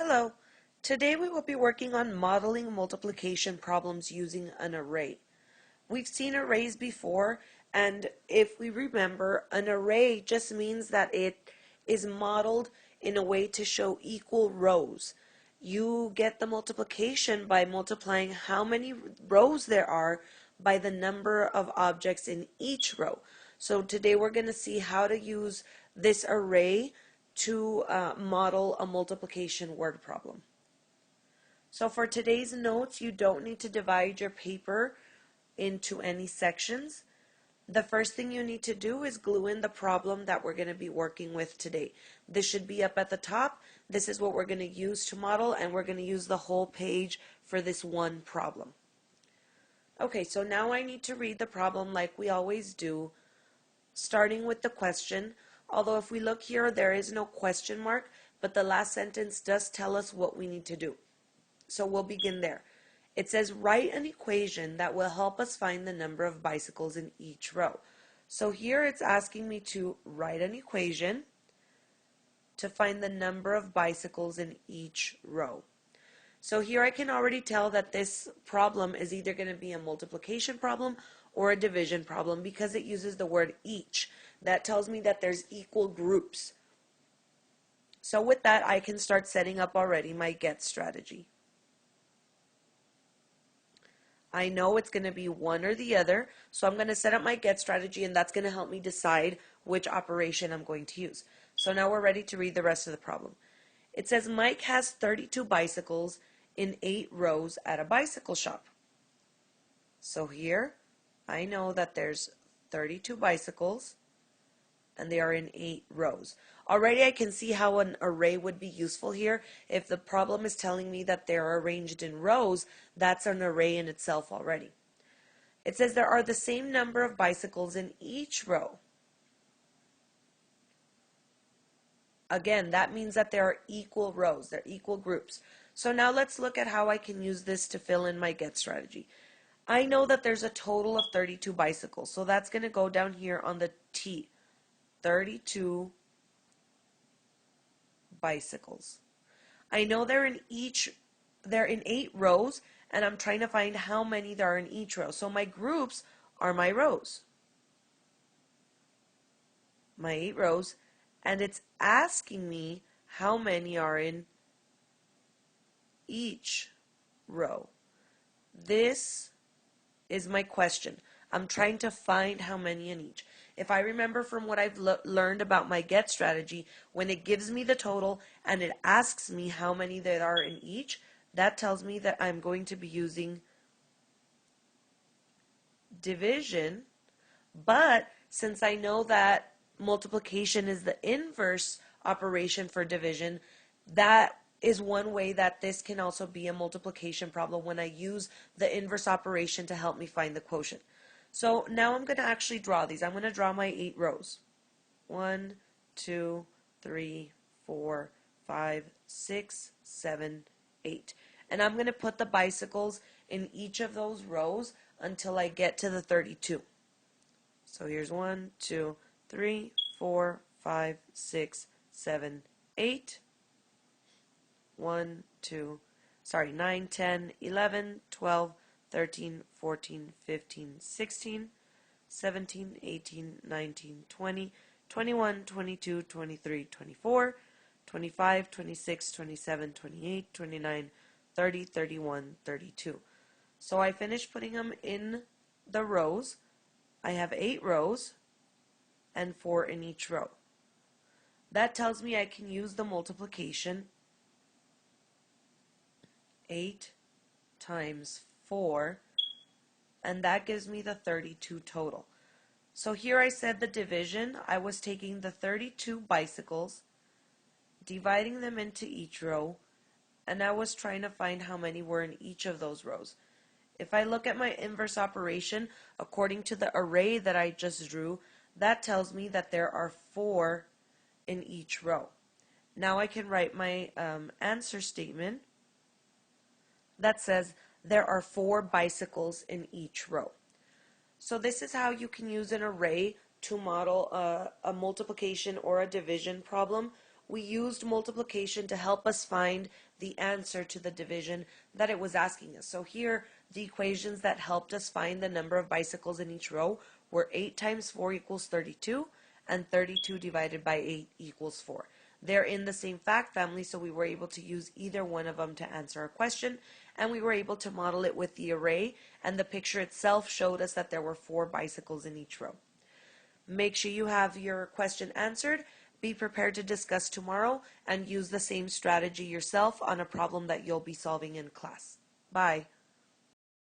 Hello. Today we will be working on modeling multiplication problems using an array. We've seen arrays before, and if we remember, an array just means that it is modeled in a way to show equal rows. You get the multiplication by multiplying how many rows there are by the number of objects in each row. So today we're going to see how to use this array to model a multiplication word problem. So for today's notes, you don't need to divide your paper into any sections. The first thing you need to do is glue in the problem that we're going to be working with today. This should be up at the top. This is what we're going to use to model, and we're going to use the whole page for this one problem. Okay, so now I need to read the problem like we always do, starting with the question. Although if we look here, there is no question mark, but the last sentence does tell us what we need to do. So we'll begin there. It says, write an equation that will help us find the number of bicycles in each row. So here it's asking me to write an equation to find the number of bicycles in each row. So here I can already tell that this problem is either going to be a multiplication problem or a division problem because it uses the word each. That tells me that there's equal groups. So with that, I can start setting up already my get strategy. I know it's going to be one or the other, so I'm going to set up my get strategy, and that's going to help me decide which operation I'm going to use. So now we're ready to read the rest of the problem. It says Mike has 32 bicycles in 8 rows at a bicycle shop. So here I know that there's 32 bicycles and they are in 8 rows. Already I can see how an array would be useful here. If the problem is telling me that they're arranged in rows, that's an array in itself already. It says there are the same number of bicycles in each row. Again, that means that there are equal rows, they're equal groups. So now let's look at how I can use this to fill in my get strategy. I know that there's a total of 32 bicycles, so that's going to go down here on the T. 32 bicycles. I know they're in 8 rows, and I'm trying to find how many there are in each row. So my groups are my rows. My 8 rows, and it's asking me how many are in each row. This is my question. I'm trying to find how many in each. If I remember from what I've learned about my get strategy, when it gives me the total and it asks me how many there are in each, that tells me that I'm going to be using division. But since I know that multiplication is the inverse operation for division, that is one way that this can also be a multiplication problem when I use the inverse operation to help me find the quotient. So now I'm going to actually draw these. I'm going to draw my 8 rows. 1, 2, 3, 4, 5, 6, 7, 8. And I'm going to put the bicycles in each of those rows until I get to the 32. So here's 1, 2, 3, 4, 5, 6, 7, 8. 9, 10, 11, 12, 13, 14, 15, 16, 17, 18, 19, 20, 21, 22, 23, 24, 25, 26, 27, 28, 29, 30, 31, 32. So I finished putting them in the rows. I have 8 rows and 4 in each row. That tells me I can use the multiplication 8 times 4, and that gives me the 32 total. So here I said the division. I was taking the 32 bicycles, dividing them into each row, and I was trying to find how many were in each of those rows. If I look at my inverse operation, according to the array that I just drew, that tells me that there are 4 in each row. Now I can write my answer statement that says there are 4 bicycles in each row. So this is how you can use an array to model a multiplication or a division problem we used multiplication to help us find the answer to the division that it was asking us. So here, the equations that helped us find the number of bicycles in each row were 8 times 4 equals 32, and 32 divided by 8 equals 4. They're in the same fact family, so we were able to use either one of them to answer a question, and we were able to model it with the array, and the picture itself showed us that there were 4 bicycles in each row. Make sure you have your question answered. Be prepared to discuss tomorrow and use the same strategy yourself on a problem that you'll be solving in class. Bye.